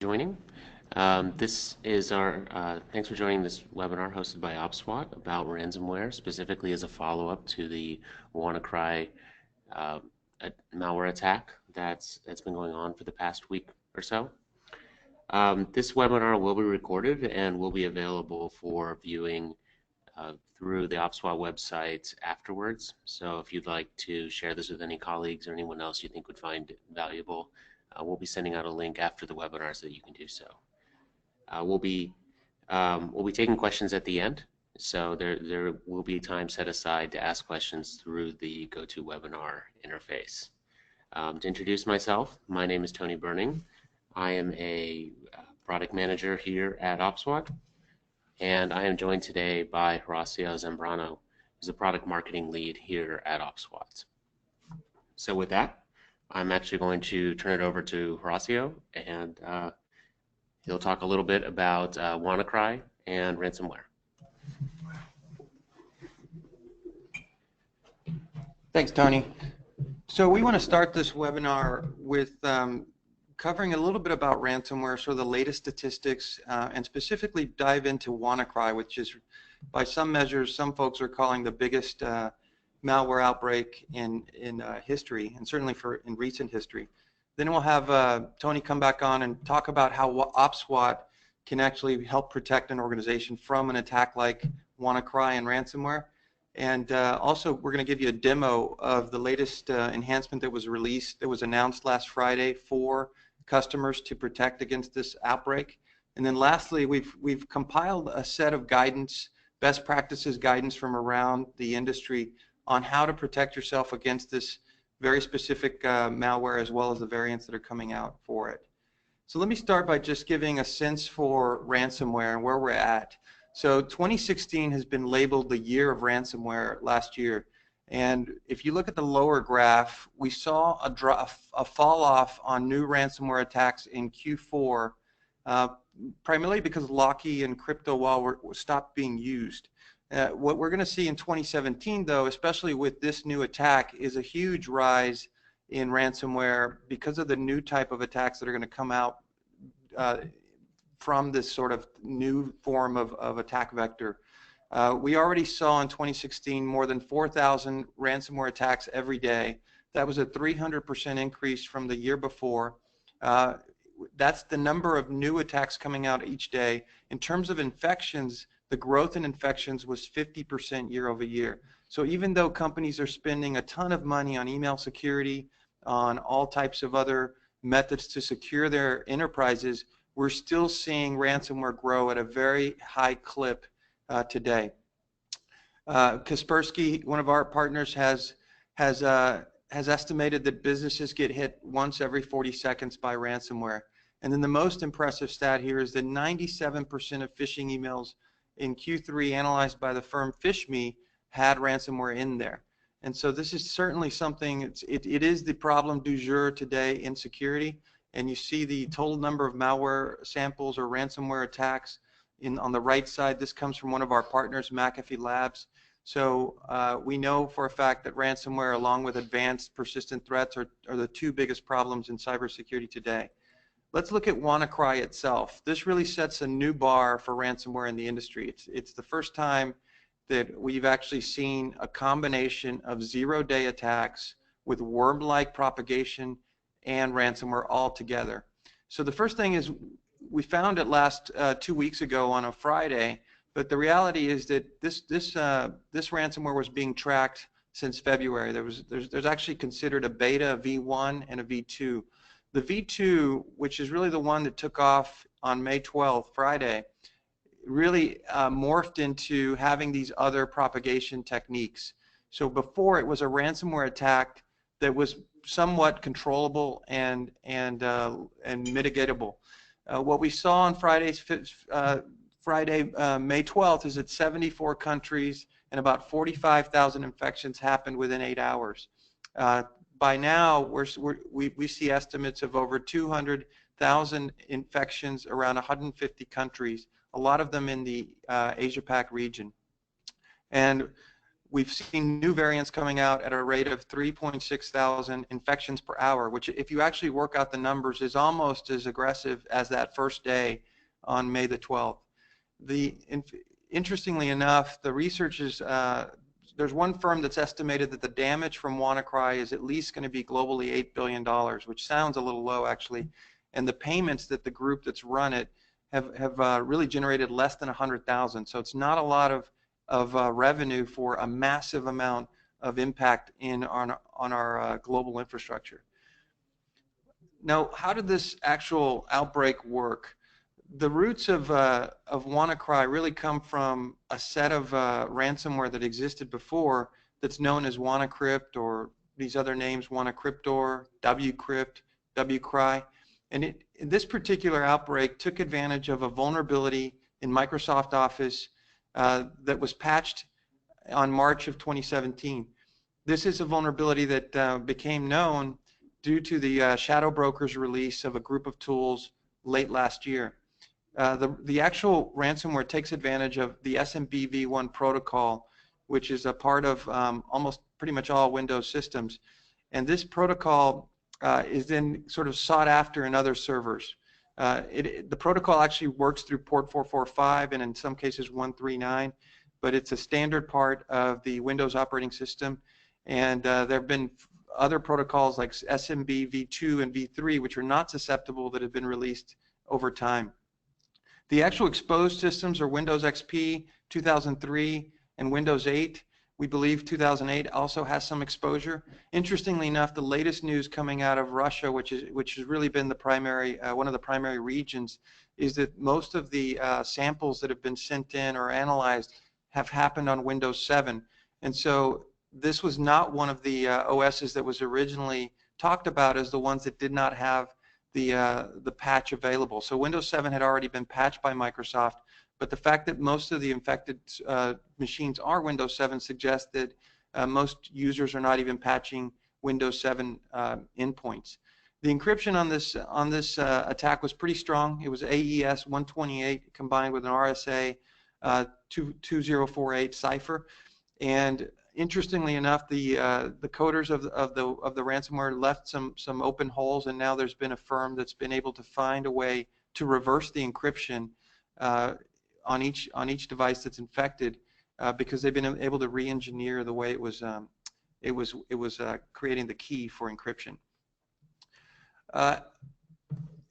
joining. Thanks for joining this webinar hosted by OPSWAT about ransomware, specifically as a follow-up to the WannaCry uh, malware attack that's been going on for the past week or so. This webinar will be recorded and will be available for viewing through the OPSWAT website afterwards. So if you'd like to share this with any colleagues or anyone else you think would find it valuable, we'll be sending out a link after the webinar so that you can do so. We'll be taking questions at the end, so there will be time set aside to ask questions through the GoToWebinar interface. To introduce myself, my name is Tony Berning. I am a product manager here at OPSWAT, and I am joined today by Horacio Zambrano, who's a product marketing lead here at OPSWAT. So with that, I'm actually going to turn it over to Horacio, and he'll talk a little bit about WannaCry and ransomware. Thanks, Tony. So we want to start this webinar with covering a little bit about ransomware, sort of the latest statistics, and specifically dive into WannaCry, which is, by some measures, some folks are calling the biggest malware outbreak in history, and certainly in recent history. Then we'll have Tony come back on and talk about how OPSWAT can actually help protect an organization from an attack like WannaCry and ransomware. And also, we're going to give you a demo of the latest enhancement that was released, that was announced last Friday for customers to protect against this outbreak. And then lastly, we've compiled a set of guidance, best practices guidance from around the industry on how to protect yourself against this very specific malware, as well as the variants that are coming out for it. So let me start by just giving a sense for ransomware and where we're at. So 2016 has been labeled the year of ransomware last year. And if you look at the lower graph, we saw a fall off on new ransomware attacks in Q4, primarily because Locky and CryptoWall were stopped being used. What we're going to see in 2017, though, especially with this new attack, is a huge rise in ransomware because of the new type of attacks that are going to come out from this sort of new form of attack vector. We already saw in 2016 more than 4,000 ransomware attacks every day. That was a 300% increase from the year before. That's the number of new attacks coming out each day. In terms of infections, the growth in infections was 50% year over year. So even though companies are spending a ton of money on email security, on all types of other methods to secure their enterprises, we're still seeing ransomware grow at a very high clip today. Kaspersky, one of our partners, has estimated that businesses get hit once every 40 seconds by ransomware. And then the most impressive stat here is that 97% of phishing emails in Q3 analyzed by the firm FishMe had ransomware in there. And so this is certainly something, it is the problem du jour today in security. And you see the total number of malware samples or ransomware attacks on the right side. This comes from one of our partners, McAfee Labs. So we know for a fact that ransomware, along with advanced persistent threats, are the two biggest problems in cybersecurity today. Let's look at WannaCry itself. This really sets a new bar for ransomware in the industry. It's the first time that we've actually seen a combination of zero-day attacks with worm-like propagation and ransomware all together. So the first thing is, we found it last 2 weeks ago on a Friday, but the reality is that this ransomware was being tracked since February. There's actually considered a beta, a V1, and a V2. The V2, which is really the one that took off on May 12th, Friday, really morphed into having these other propagation techniques. So before, it was a ransomware attack that was somewhat controllable and mitigatable. What we saw on Friday, May 12th, is that 74 countries and about 45,000 infections happened within 8 hours. By now, we see estimates of over 200,000 infections around 150 countries, a lot of them in the Asia-Pac region. And we've seen new variants coming out at a rate of 3.6 thousand infections per hour, which if you actually work out the numbers is almost as aggressive as that first day on May the 12th. Interestingly enough, the research is, there's one firm that's estimated that the damage from WannaCry is at least going to be globally $8 billion, which sounds a little low actually, and the payments that the group that's run it have really generated less than 100,000. So it's not a lot of revenue for a massive amount of impact on our global infrastructure. Now, how did this actual outbreak work? The roots of WannaCry really come from a set of ransomware that existed before that's known as WannaCrypt, or these other names, WannaCryptor, WCrypt, WCry. And this particular outbreak took advantage of a vulnerability in Microsoft Office that was patched on March of 2017. This is a vulnerability that became known due to the shadow brokers release of a group of tools late last year. The actual ransomware takes advantage of the SMB v1 protocol, which is a part of almost pretty much all Windows systems. And this protocol is then sort of sought after in other servers. The protocol actually works through port 445 and in some cases 139, but it's a standard part of the Windows operating system. And there have been other protocols like SMB v2 and v3, which are not susceptible, that have been released over time. The actual exposed systems are Windows XP 2003 and Windows 8. We believe 2008 also has some exposure. Interestingly enough, the latest news coming out of Russia, which has really been the primary, one of the primary regions, is that most of the samples that have been sent in or analyzed have happened on Windows 7. And so this was not one of the OSs that was originally talked about as the ones that did not have the patch available. So Windows 7 had already been patched by Microsoft, but the fact that most of the infected machines are Windows 7 suggests that most users are not even patching Windows 7 endpoints. The encryption on this attack was pretty strong. It was AES 128 combined with an RSA 2048 cipher, and interestingly enough, the coders of the ransomware left some open holes, and now there's been a firm that's been able to find a way to reverse the encryption on each device that's infected, because they've been able to re-engineer the way it was creating the key for encryption.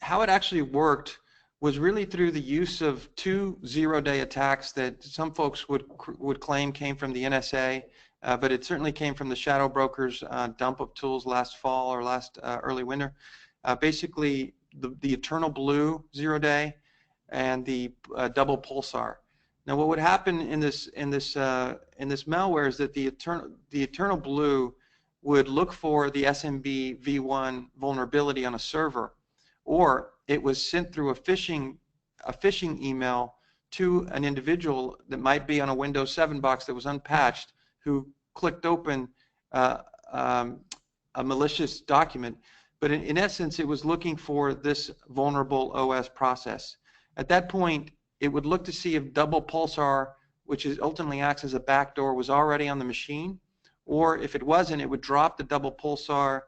How it actually worked was really through the use of two zero-day attacks that some folks would claim came from the NSA. But it certainly came from the shadow brokers' dump of tools last fall or last early winter. Basically, the Eternal Blue zero-day and the double Pulsar. Now, what would happen in this malware is that the Eternal Blue would look for the SMB v1 vulnerability on a server, or it was sent through a phishing email to an individual that might be on a Windows 7 box that was unpatched, who clicked open a malicious document. But in essence, it was looking for this vulnerable OS process. At that point, it would look to see if double Pulsar, which ultimately acts as a backdoor, was already on the machine, or if it wasn't, it would drop the double Pulsar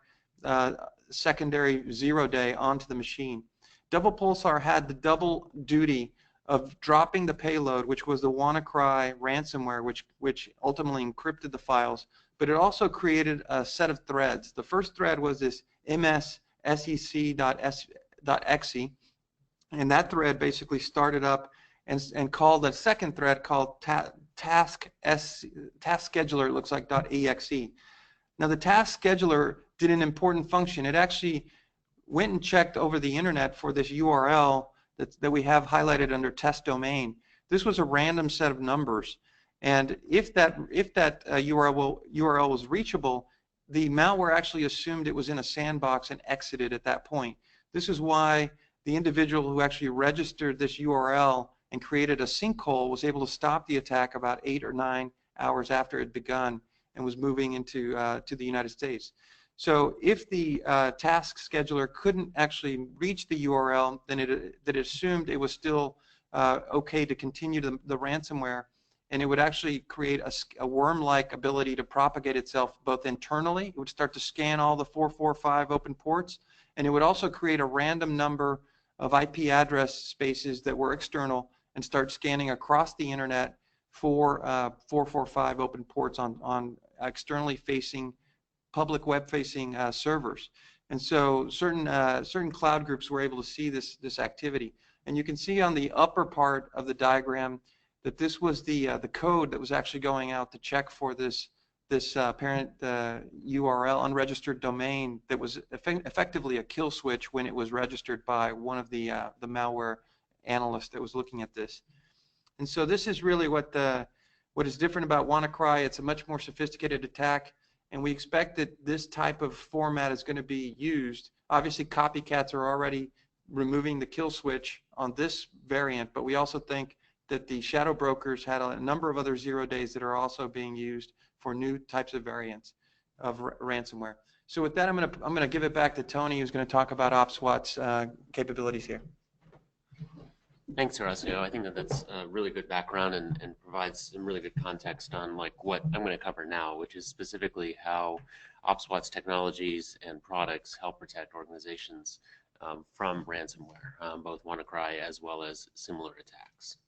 secondary zero-day onto the machine. Double Pulsar had the double duty of dropping the payload, which was the WannaCry ransomware, which ultimately encrypted the files, but it also created a set of threads. The first thread was this mssec.exe, and that thread basically started up and called a second thread called task scheduler, it looks like, .exe. Now the task scheduler did an important function. It actually went and checked over the internet for this URL that we have highlighted under test domain. This was a random set of numbers, and if that URL was reachable, the malware actually assumed it was in a sandbox and exited at that point. This is why the individual who actually registered this URL and created a sinkhole was able to stop the attack about 8 or 9 hours after it had begun and was moving into to the United States. So if the task scheduler couldn't actually reach the URL, then it assumed it was still okay to continue the ransomware, and it would actually create a worm-like ability to propagate itself both internally. It would start to scan all the 445 open ports, and it would also create a random number of IP address spaces that were external and start scanning across the internet for 445 open ports on externally facing, public web-facing servers. And so certain cloud groups were able to see this activity. And you can see on the upper part of the diagram that this was the code that was actually going out to check for this parent URL, unregistered domain, that was effectively a kill switch when it was registered by one of the malware analysts that was looking at this. And so this is really what is different about WannaCry. It's a much more sophisticated attack, and we expect that this type of format is going to be used. Obviously, copycats are already removing the kill switch on this variant, but we also think that the shadow brokers had a number of other 0 days that are also being used for new types of variants of ransomware. So with that, I'm going to give it back to Tony, who's going to talk about OPSWAT's capabilities here. Thanks, Horacio. I think that's a really good background and provides some really good context on like what I'm going to cover now, which is specifically how OPSWAT's technologies and products help protect organizations from ransomware, both WannaCry as well as similar attacks.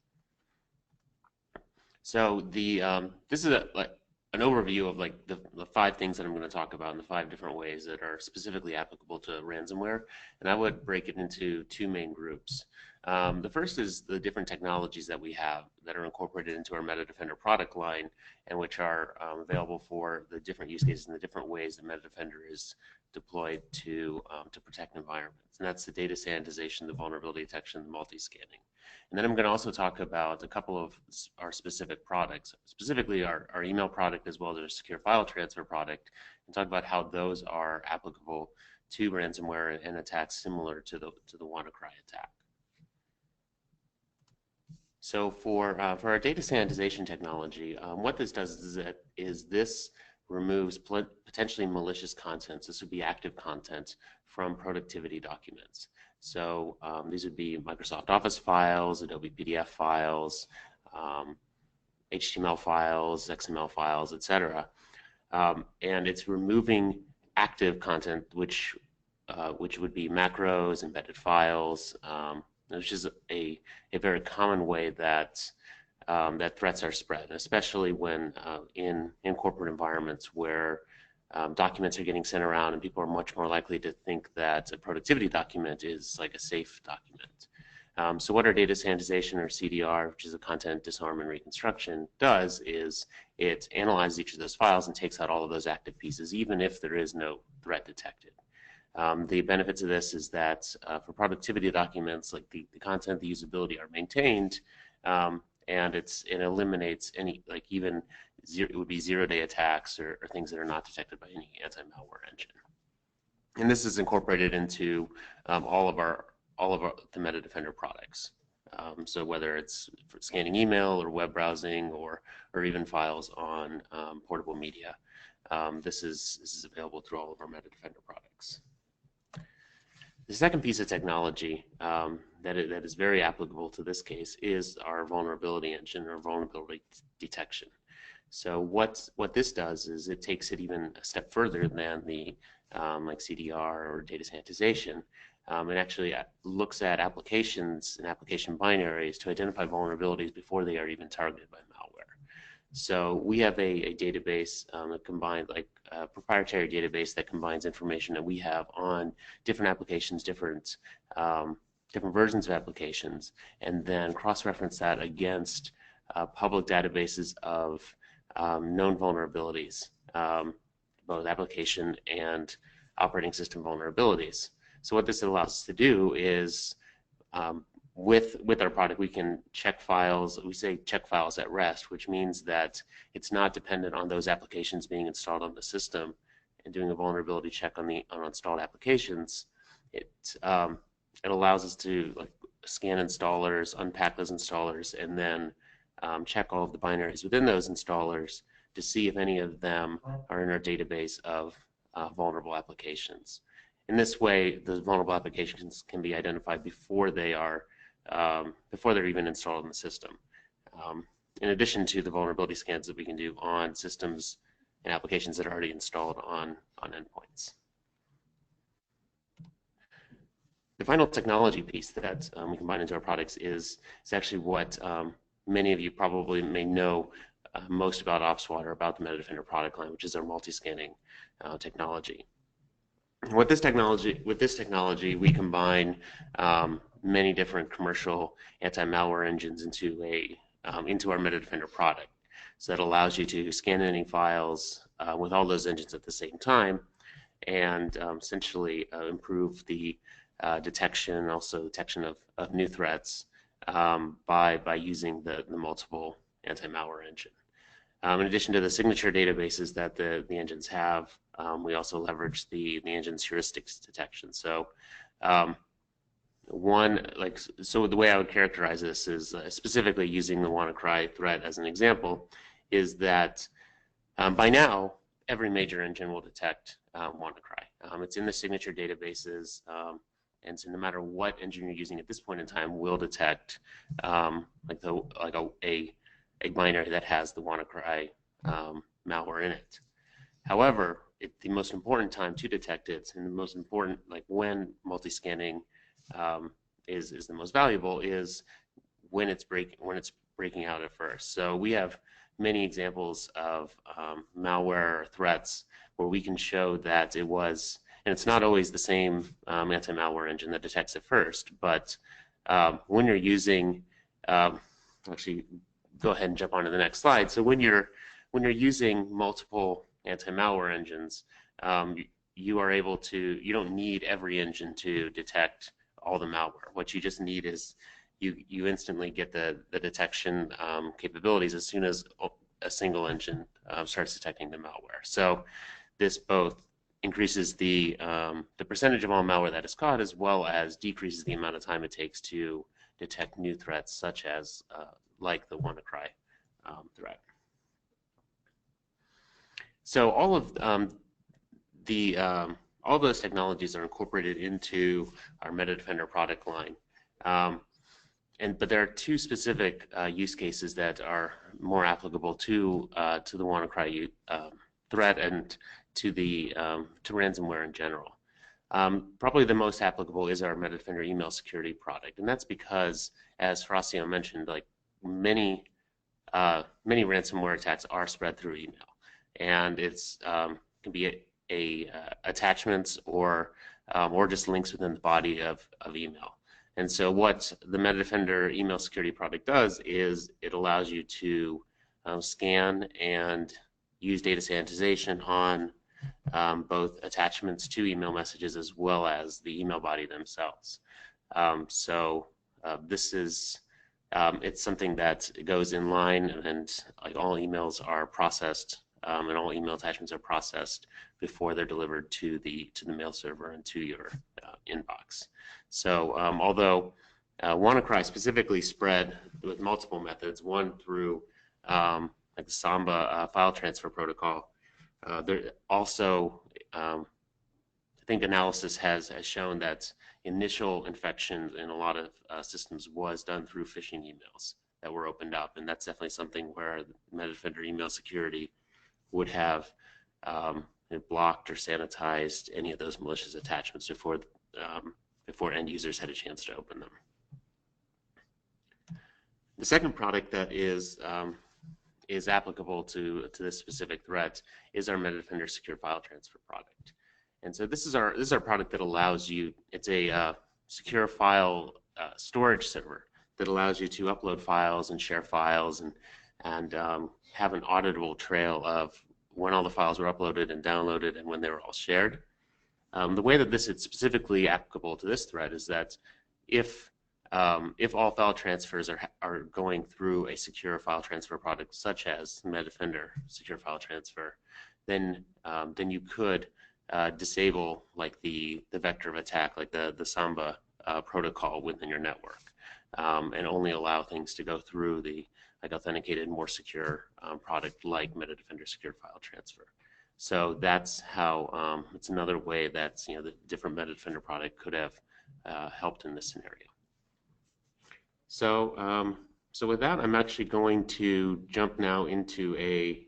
So this is an overview of like the 5 things that I'm going to talk about in the 5 different ways that are specifically applicable to ransomware, and I would break it into 2 main groups. The first is the different technologies that we have that are incorporated into our MetaDefender product line and which are available for the different use cases and the different ways that MetaDefender is deployed to protect environments. And that's the data sanitization, the vulnerability detection, the multi-scanning. And then I'm going to also talk about a couple of our specific products, specifically our email product as well as our secure file transfer product, and talk about how those are applicable to ransomware and attacks similar to the WannaCry attack. So for our data sanitization technology, what this does is this removes potentially malicious content. This would be active content from productivity documents. So these would be Microsoft Office files, Adobe PDF files, HTML files, XML files, etc. And it's removing active content, which would be macros, embedded files, which is a very common way that that threats are spread, especially when in corporate environments where documents are getting sent around and people are much more likely to think that a productivity document is like a safe document. So what our data sanitization, or CDR, which is a content disarm and reconstruction, does is it analyzes each of those files and takes out all of those active pieces, even if there is no threat detected. The benefits of this is that for productivity documents, like the content, the usability are maintained, and it eliminates any, like even it would be 0-day attacks or things that are not detected by any anti-malware engine. And this is incorporated into all of the MetaDefender products. So whether it's for scanning email or web browsing or even files on portable media, this is available through all of our MetaDefender products. The second piece of technology that is very applicable to this case is our vulnerability engine, or vulnerability detection. So what this does is it takes it even a step further than the like CDR or data sanitization. It actually looks at applications and application binaries to identify vulnerabilities before they are even targeted by malware. So we have a database that combines, like a proprietary database that combines information that we have on different applications, different versions of applications, and then cross-reference that against public databases of known vulnerabilities, both application and operating system vulnerabilities. So what this allows us to do is with our product, we can check files. We say check files at rest, which means that it's not dependent on those applications being installed on the system and doing a vulnerability check on installed applications. It allows us to like scan installers, unpack those installers, and then check all of the binaries within those installers to see if any of them are in our database of vulnerable applications. In this way, the vulnerable applications can be identified before they're even installed in the system. in addition to the vulnerability scans that we can do on systems and applications that are already installed on endpoints. The final technology piece that we combine into our products is actually what many of you probably may know most about OPSWAT or about the Metadefender product line, which is our multi-scanning technology. With this technology, we combine many different commercial anti-malware engines into our Metadefender product. So that allows you to scan any files with all those engines at the same time, and essentially improve the detection, also detection of new threats by using the multiple anti-malware engine. In addition to the signature databases that the engines have, we also leverage the engine's heuristics detection. So the way I would characterize this is specifically using the WannaCry threat as an example, is that by now every major engine will detect WannaCry. It's in the signature databases, and so no matter what engine you're using at this point in time, will detect a binary that has the WannaCry malware in it. However, the most important time to detect it, and the most important, like when multi-scanning is the most valuable, is when it's breaking out at first. So we have many examples of malware threats where we can show that it was, and it's not always the same anti-malware engine that detects it first, but when you're using, actually go ahead and jump onto the next slide. So when you're using multiple anti-malware engines, you don't need every engine to detect all the malware. What you just need is you instantly get the detection capabilities as soon as a single engine starts detecting the malware. So this both increases the percentage of all malware that is caught, as well as decreases the amount of time it takes to detect new threats, such as like the WannaCry threat. So all of those technologies are incorporated into our Metadefender product line. But there are two specific use cases that are more applicable to the WannaCry threat and to ransomware in general. Probably the most applicable is our Metadefender email security product, and that's because, as Horacio mentioned, like many ransomware attacks are spread through email, and it's can be attachments or just links within the body of email. And so what the Metadefender email security product does is it allows you to scan and use data sanitization on both attachments to email messages as well as the email body themselves. This is it's something that goes in line, and like all emails are processed and all email attachments are processed before they're delivered to the mail server and to your inbox. So although WannaCry specifically spread with multiple methods, one through like the Samba file transfer protocol, there also I think analysis has shown that initial infection in a lot of systems was done through phishing emails that were opened up, and that's definitely something where Metadefender email security would have blocked or sanitized any of those malicious attachments before end users had a chance to open them. The second product that is applicable to this specific threat is our Metadefender secure file transfer product. And so this is our product that allows you, it's a secure file storage server that allows you to upload files and share files and have an auditable trail of when all the files were uploaded and downloaded and when they were all shared. The way that this is specifically applicable to this threat is that if all file transfers are going through a secure file transfer product such as Metadefender secure file transfer, then you could disable like the vector of attack, like the Samba protocol within your network, and only allow things to go through the authenticated, more secure product like Metadefender secure file transfer. So that's how it's another way that the different Metadefender product could have helped in this scenario. So So with that, I'm actually going to jump now into a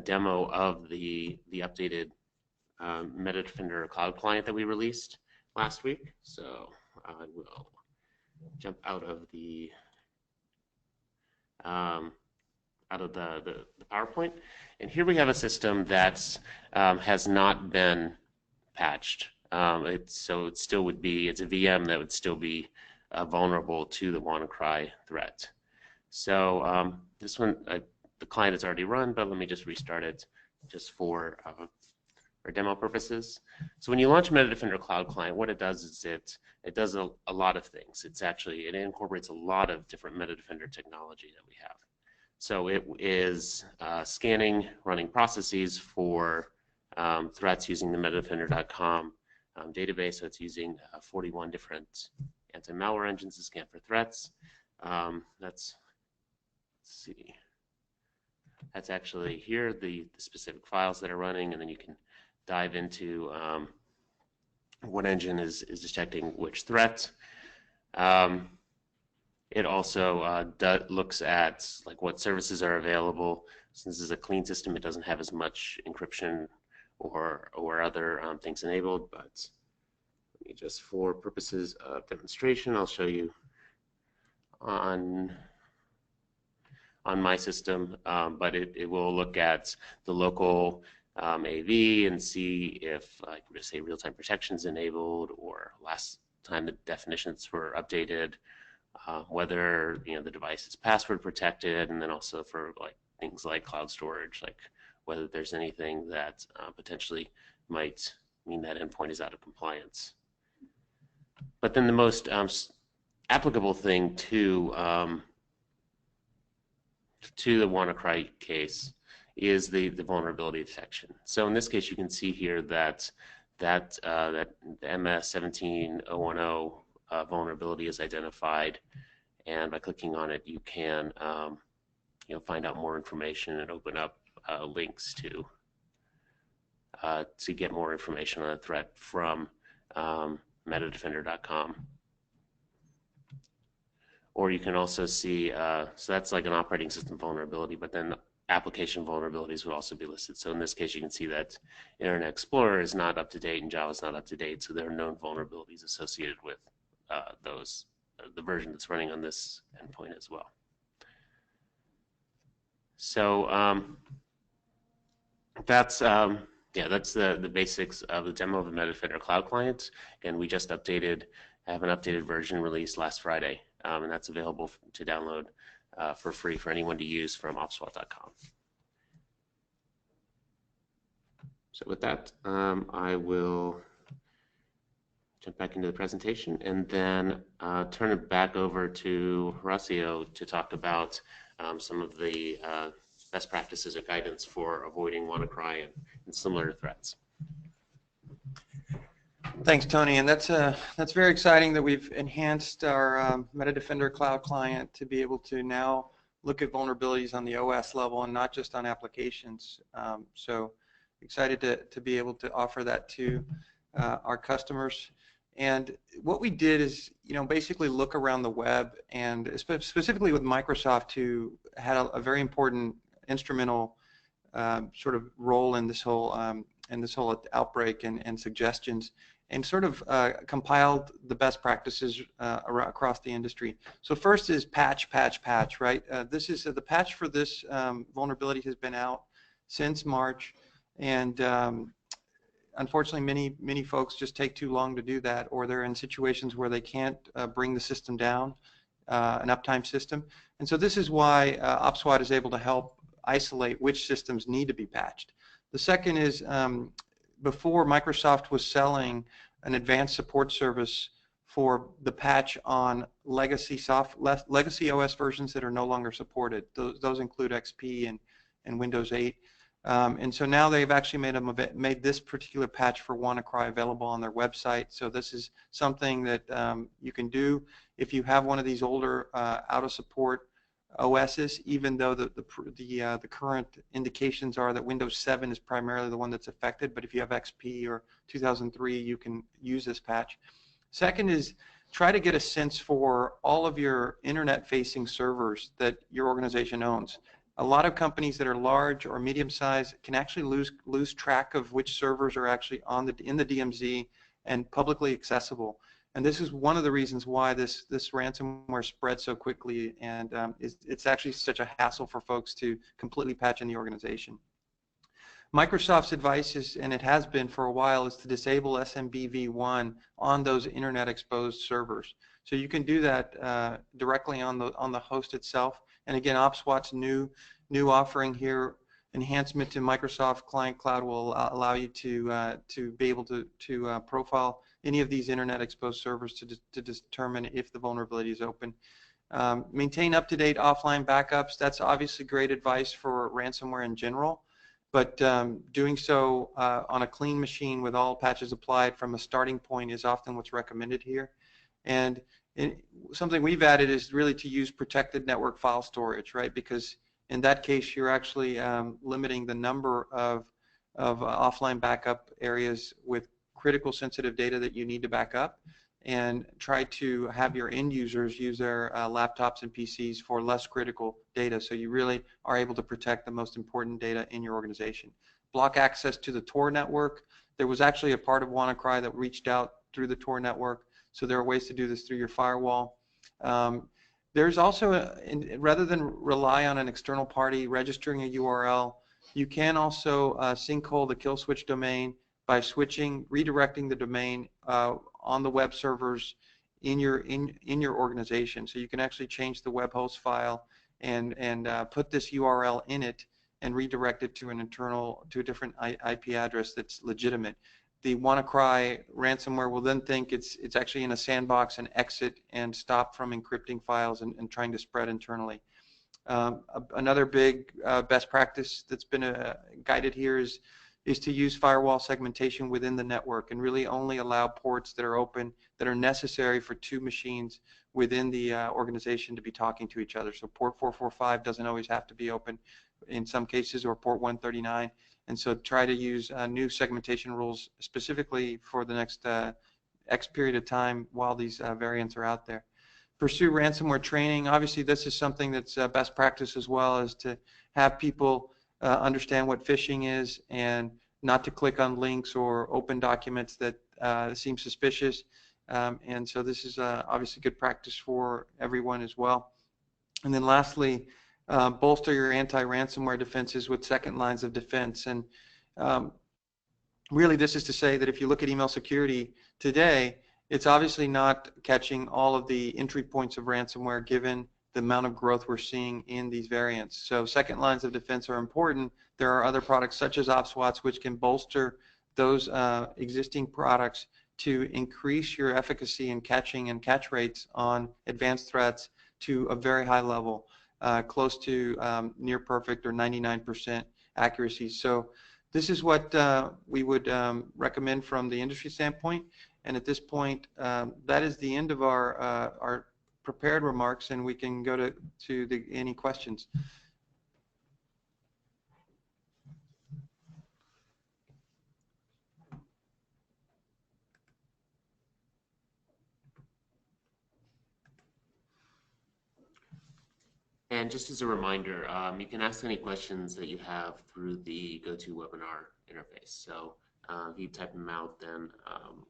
demo of the updated Metadefender Cloud client that we released last week. So I will jump out of the PowerPoint, and here we have a system that has not been patched. It's a VM that would still be vulnerable to the WannaCry threat. So this one, the client is already run, but let me just restart it just for demo purposes. So when you launch Metadefender Cloud Client, what it does is it does a lot of things. It incorporates a lot of different Metadefender technology that we have. So it is scanning, running processes for threats using the metadefender.com database. So it's using 41 different anti-malware engines to scan for threats. Let's see. That's actually here, the specific files that are running, and then you can dive into what engine is detecting which threat. It also looks at like what services are available. Since this is a clean system, it doesn't have as much encryption or other things enabled. But let me just, for purposes of demonstration, I'll show you on my system. But it will look at the local AV and see if, like, say, real-time protection is enabled, or last time the definitions were updated, whether the device is password protected, and then also for like things like cloud storage, like whether there's anything that potentially might mean that endpoint is out of compliance. But then the most applicable thing to the WannaCry case is the vulnerability detection. So in this case, you can see here that the MS17010 vulnerability is identified, and by clicking on it, you can find out more information and open up links to get more information on the threat from metadefender.com. Or you can also see, so that's like an operating system vulnerability, but then application vulnerabilities would also be listed. So in this case, you can see that Internet Explorer is not up to date and Java is not up to date, so there are known vulnerabilities associated with the version that's running on this endpoint as well. So that's the basics of the demo of the Metadefender Cloud Client. And we just have an updated version released last Friday, and that's available to download for free for anyone to use from OPSWAT.com. So with that, I will jump back into the presentation and then turn it back over to Horacio to talk about some of the best practices or guidance for avoiding WannaCry and similar threats. Thanks, Tony. And that's very exciting that we've enhanced our Metadefender Cloud Client to be able to now look at vulnerabilities on the OS level and not just on applications. So excited to be able to offer that to our customers. And what we did is, basically look around the web, and specifically with Microsoft, who had a very important instrumental sort of role in this whole outbreak and suggestions, and sort of compiled the best practices across the industry. So first is patch, right? This is the patch for this vulnerability has been out since March, and unfortunately, many folks just take too long to do that, or they're in situations where they can't bring the system down, an uptime system. And so this is why OPSWAT is able to help isolate which systems need to be patched. The second is, before, Microsoft was selling an advanced support service for the patch on legacy OS versions that are no longer supported. Those include XP and Windows 8. And so now they've actually made this particular patch for WannaCry available on their website. So this is something that you can do if you have one of these older out of support OSs, even though the current indications are that Windows 7 is primarily the one that's affected. But if you have XP or 2003, you can use this patch. Second is try to get a sense for all of your internet-facing servers that your organization owns. A lot of companies that are large or medium-sized can actually lose track of which servers are actually in the DMZ and publicly accessible. And this is one of the reasons why this ransomware spread so quickly, and it's actually such a hassle for folks to completely patch in the organization. Microsoft's advice is, and it has been for a while, is to disable SMBv1 on those internet exposed servers. So you can do that directly on the host itself. And again, OPSWAT's new offering here, enhancement to Microsoft Client Cloud, will allow you to be able to profile any of these internet exposed servers to determine if the vulnerability is open. Maintain up-to-date offline backups. That's obviously great advice for ransomware in general. But doing so on a clean machine with all patches applied from a starting point is often what's recommended here. And something we've added is really to use protected network file storage, right? Because in that case, you're actually limiting the number of offline backup areas with critical sensitive data that you need to back up, and try to have your end users use their laptops and PCs for less critical data, so you really are able to protect the most important data in your organization. Block access to the Tor network. There was actually a part of WannaCry that reached out through the Tor network, so there are ways to do this through your firewall. There's also, rather than rely on an external party registering a URL, you can also sinkhole the kill switch domain by redirecting the domain on the web servers in your organization. So you can actually change the web host file and put this URL in it and redirect it to a different IP address that's legitimate. The WannaCry ransomware will then think it's actually in a sandbox and exit and stop from encrypting files and trying to spread internally. Another big best practice that's been guided here is to use firewall segmentation within the network and really only allow ports that are open, that are necessary for two machines within the organization to be talking to each other. So port 445 doesn't always have to be open in some cases, or port 139. And so try to use new segmentation rules specifically for the next X period of time while these variants are out there. Pursue ransomware training. Obviously, this is something that's best practice as well, as to have people understand what phishing is and not to click on links or open documents that seem suspicious. And so this is obviously good practice for everyone as well. And then lastly, bolster your anti-ransomware defenses with second lines of defense. And really this is to say that if you look at email security today, it's obviously not catching all of the entry points of ransomware given the amount of growth we're seeing in these variants. So second lines of defense are important. There are other products such as OPSWATs which can bolster those existing products to increase your efficacy in catching and catch rates on advanced threats to a very high level, close to near perfect or 99% accuracy. So this is what we would recommend from the industry standpoint. And at this point, that is the end of our prepared remarks, and we can go to any questions. And just as a reminder, you can ask any questions that you have through the GoToWebinar interface. So if you type them out, then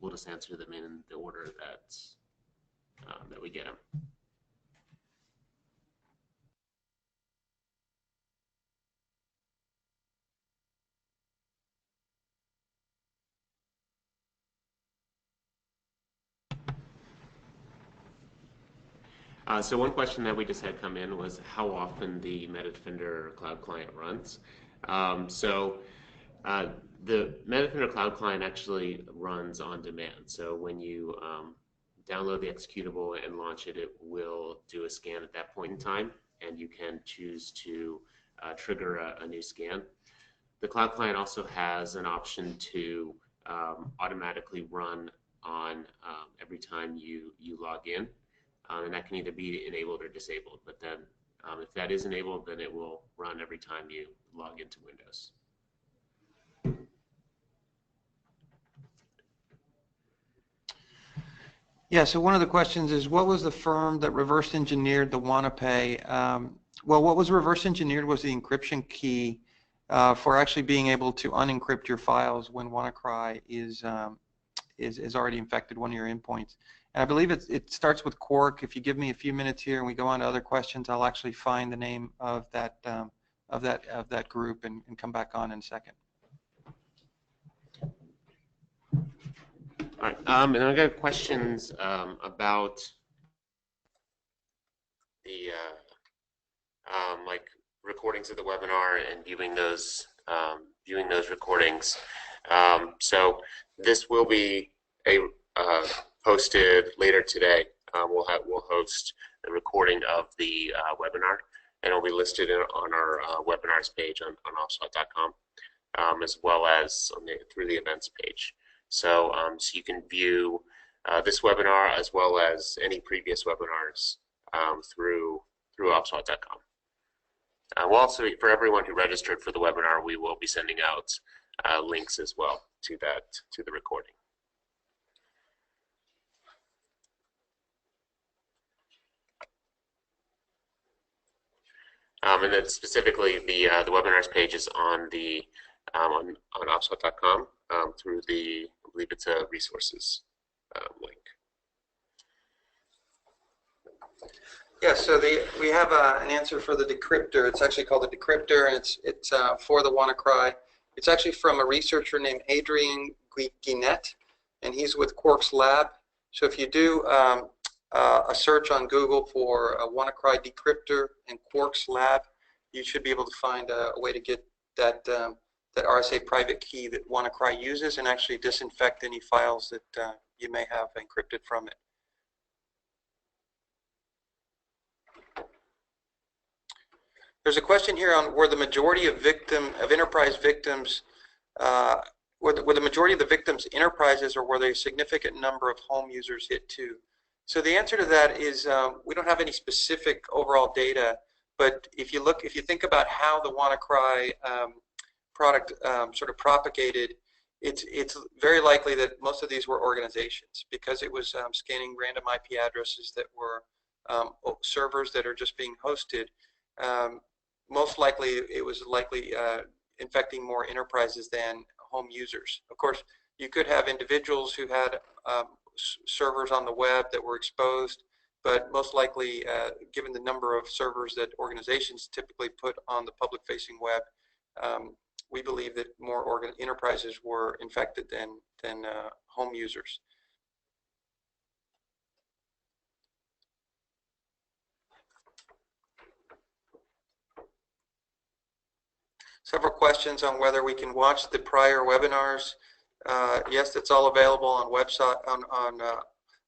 we'll just answer them in the order that we get them. So one question that we just had come in was how often the Metadefender Cloud Client runs. The Metadefender Cloud Client actually runs on demand. So when you download the executable and launch it, it will do a scan at that point in time, and you can choose to trigger a new scan. The Cloud Client also has an option to automatically run on every time you log in. And that can either be enabled or disabled. But then if that is enabled, then it will run every time you log into Windows. Yeah, so one of the questions is, what was the firm that reverse engineered the WannaPay? Well, what was reverse engineered was the encryption key for actually being able to unencrypt your files when WannaCry is already infected one of your endpoints. And I believe it starts with Quark. If you give me a few minutes here and we go on to other questions, I'll actually find the name of that group and come back on in a second. All right, and I got questions about the like recordings of the webinar and viewing those recordings. So this will be posted later today. We'll host a recording of the webinar, and it'll be listed on our webinars page on OPSWAT.com, as well as through the events page. So, so you can view this webinar as well as any previous webinars through OPSWAT.com. We'll also, for everyone who registered for the webinar, we will be sending out links as well to the recording. And then specifically, the webinars page is on the on OPSWAT.com through the, I believe it's a resources link. Yeah, so we have an answer for the decryptor. It's actually called the decryptor, and it's for the WannaCry. It's actually from a researcher named Adrian Guinet, and he's with Quark's lab. So if you do a search on Google for a WannaCry decryptor and Quark's lab, you should be able to find a way to get that RSA private key that WannaCry uses and actually disinfect any files that you may have encrypted from it. There's a question here on were the majority of enterprise victims, were the majority of the victims enterprises, or were there a significant number of home users hit too? So the answer to that is we don't have any specific overall data, but if you think about how the WannaCry product sort of propagated, it's very likely that most of these were organizations, because it was scanning random IP addresses that were servers that are just being hosted. Most likely it was infecting more enterprises than home users. Of course, you could have individuals who had servers on the web that were exposed, but most likely, given the number of servers that organizations typically put on the public-facing web, we believe that more enterprises were infected than home users. Several questions on whether we can watch the prior webinars. Yes, it's all available on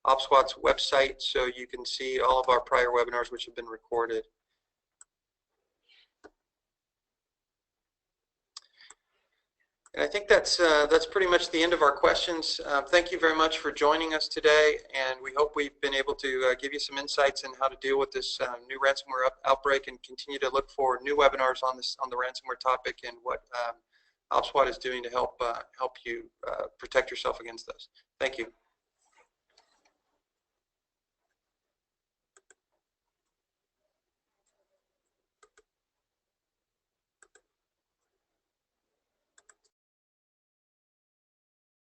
OPSWAT's website, so you can see all of our prior webinars which have been recorded. And I think that's pretty much the end of our questions. Thank you very much for joining us today, and we hope we've been able to give you some insights on how to deal with this new ransomware outbreak, and continue to look for new webinars on the ransomware topic and what OPSWAT is doing to help you protect yourself against those. Thank you.